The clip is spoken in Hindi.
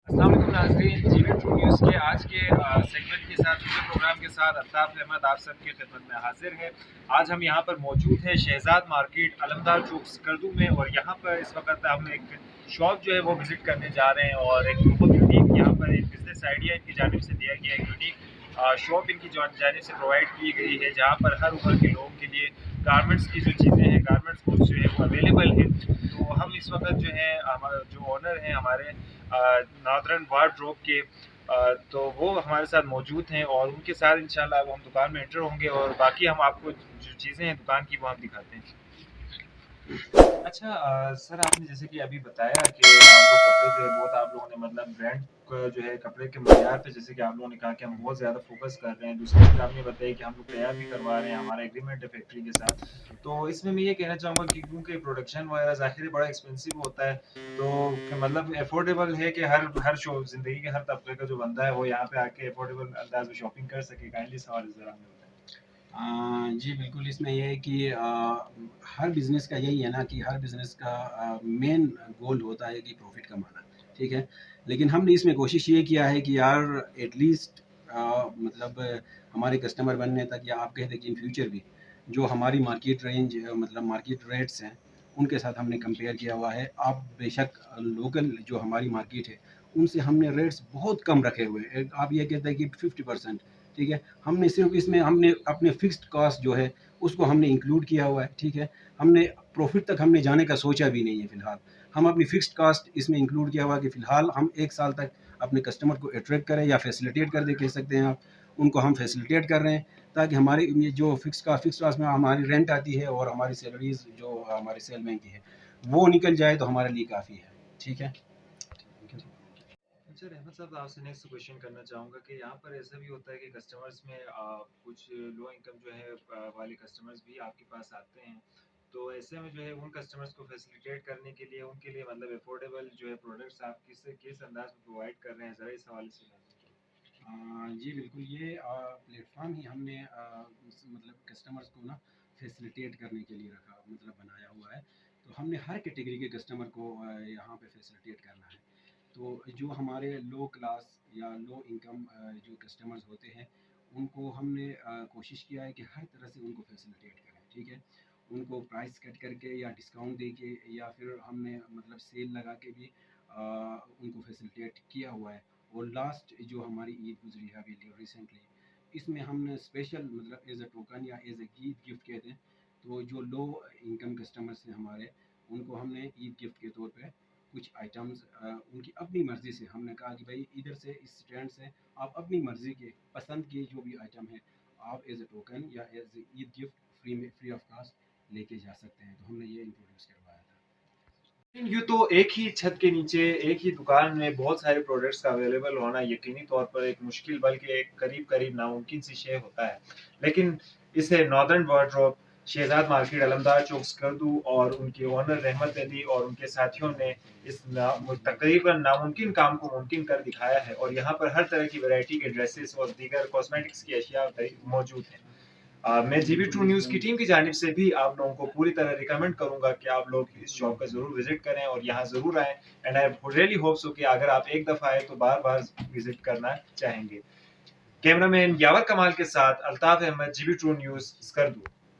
अस्सलाम वालेकुम नाज़रीन, जीवी ट्रू न्यूज़ के आज के सेगमेंट के साथ वीडियो प्रोग्राम के साथ अल्ताफ़ अहमद आप सबकी खिदमत में हाजिर है। आज हम यहाँ पर मौजूद हैं शहजाद मार्केट अलमदार चौक स्कर्दू में, और यहाँ पर इस वक्त हम एक शॉप जो है वो विज़िट करने जा रहे हैं, और एक बहुत यूनिक यहाँ पर एक बिज़नेस आइडिया इनकी जानिब से दिया गया है। यूनिक शॉप इनकी जानिब से प्रोवाइड की गई है, जहाँ पर हर उम्र के लोगों के लिए गारमेंट्स की जो चीज़ें हैं, गारमेंट्स गुड्स जो है वो अवेलेबल है। तो हम इस वक्त जो है हमारा जो ओनर हैं हमारे नॉर्दर्न वार्डरोब के, तो वो हमारे साथ मौजूद हैं, और उनके साथ इंशाल्लाह अब हम दुकान में एंटर होंगे और बाकी हम आपको जो चीज़ें हैं दुकान की वो हम दिखाते हैं। अच्छा सर, आपने जैसे कि अभी बताया कि आप लोग कपड़े जो है बहुत आप लोगों ने मतलब ब्रांड जो है कपड़े के मयार पे, जैसे कि आप लोगों ने कहा कि हम बहुत ज़्यादा फोकस कर रहे हैं। दूसरी चीज़ आपने बताई कि हम लोग तैयार भी करवा रहे हैं, हमारा एग्रीमेंट है फैक्ट्री के साथ। तो इसमें मैं ये कहना चाहूँगा कि क्योंकि प्रोडक्शन वगैरह ज़ाहिर है बड़ा एक्सपेंसिव होता है, तो मतलब अफोर्डेबल है कि हर हर शो ज़िंदगी के हर तबके का जो बंदा है वो यहाँ पे आके अफोर्डेबल अंदाज में शॉपिंग कर सके। काइंडली सवाल ज़रा हमें बताएं। जी बिल्कुल, इसमें ये है कि हर बिज़नेस का यही है ना कि हर बिज़नेस का मेन गोल होता है कि प्रॉफ़िट कमाना, ठीक है? लेकिन हमने इसमें कोशिश ये किया है कि यार एटलीस्ट मतलब हमारे कस्टमर बनने तक, या आप कह दें कि इन फ्यूचर भी जो हमारी मार्केट रेंज मतलब मार्केट रेट्स हैं, उनके साथ हमने कंपेयर किया हुआ है। आप बेशक लोकल जो हमारी मार्केट है, उनसे हमने रेट्स बहुत कम रखे हुए हैं। आप ये कहते हैं कि 50%, ठीक है? हमने सिर्फ इसमें हमने अपने फिक्स्ड कॉस्ट जो है उसको हमने इंक्लूड किया हुआ है, ठीक है? हमने प्रॉफिट तक हमने जाने का सोचा भी नहीं है फ़िलहाल। हम अपनी फिक्स्ड कॉस्ट इसमें इंक्लूड किया हुआ है कि फ़िलहाल हम 1 साल तक अपने कस्टमर को अट्रैक्ट करें, या फैसिलिटेट कर दें कह सकते हैं आप। उनको हम फैसिलिटेट कर रहे हैं ताकि हमारी ये जो फिक्स्ड कॉस्ट में हमारी रेंट आती है और हमारी सैलरीज़ जो हमारे सेलमैन की है, वो निकल जाए तो हमारे लिए काफ़ी है, ठीक है? अच्छा रहमत साहब, आपसे नेक्स्ट क्वेश्चन करना चाहूँगा कि यहाँ पर ऐसा भी होता है कि कस्टमर्स में कुछ लो इनकम जो है वाले कस्टमर्स भी आपके पास आते हैं, तो ऐसे में जो है उन कस्टमर्स को फैसिलिटेट करने के लिए उनके लिए मतलब अफोर्डेबल जो है प्रोडक्ट्स आप किस अंदाज में प्रोवाइड कर रहे हैं, ज़रा इस हवाले से जी बिल्कुल, ये प्लेटफ़ॉर्म ही हमने मतलब कस्टमर्स को ना फैसिलिटेट करने के लिए रखा मतलब बनाया हुआ है। तो हमने हर कैटेगरी के कस्टमर को यहाँ पे फैसिलिटेट करना है। तो जो हमारे लो क्लास या लो इनकम जो कस्टमर्स होते हैं, उनको हमने कोशिश किया है कि हर तरह से उनको फैसिलिटेट करें, ठीक है? उनको प्राइस कट करके या डिस्काउंट दे के, या फिर हमने मतलब सेल लगा के भी उनको फैसिलिटेट किया हुआ है। और लास्ट जो हमारी ईद गुजरी है अभी रिसेंटली, इसमें हमने स्पेशल मतलब एज अ टोकन या एज अ ईद गिफ्ट कहते हैं, तो जो लो इनकम कस्टमर्स हैं हमारे, उनको हमने ईद गिफ्ट के तौर पे कुछ आइटम्स उनकी अपनी मर्ज़ी से हमने कहा कि भाई इधर से इस स्टैंड से आप अपनी मर्ज़ी के पसंद के जो भी आइटम है, आप एज अ टोकन या as a Eid gift free of cost लेके जा सकते हैं। तो हमने ये इंट्रोड्यूस करवाया था। यूँ तो एक ही छत के नीचे एक ही दुकान में बहुत सारे प्रोडक्ट्स का अवेलेबल होना यकीनी तौर पर एक मुश्किल बल्कि एक करीब-करीब नामुमकिन सी शय होता है। लेकिन इसे नॉर्दर्न वार्डरोब, शहजाद मार्केट, अलमदार चौक, स्कर्दू और उनके ओनर रहमत अली और उनके साथियों ने इस तकरीबन नामुमकिन काम को मुमकिन कर दिखाया है, और यहाँ पर हर तरह की वैरायटी के ड्रेसेस और दीगर कॉस्मेटिक्स की अशिया मौजूद हैं। मैं जीबी ट्रू न्यूज़ की टीम की जानिब से भी आप लोगों को पूरी तरह रिकमेंड करूंगा कि आप लोग इस शॉप का ज़रूर विजिट करें और यहाँ ज़रूर आएँ, and I really hope so कि अगर आप एक दफ़ा आए तो बार-बार विजिट करना चाहेंगे। कैमरामैन यावर कमाल के साथ Altaf Ahmad, GB true news, Skardu.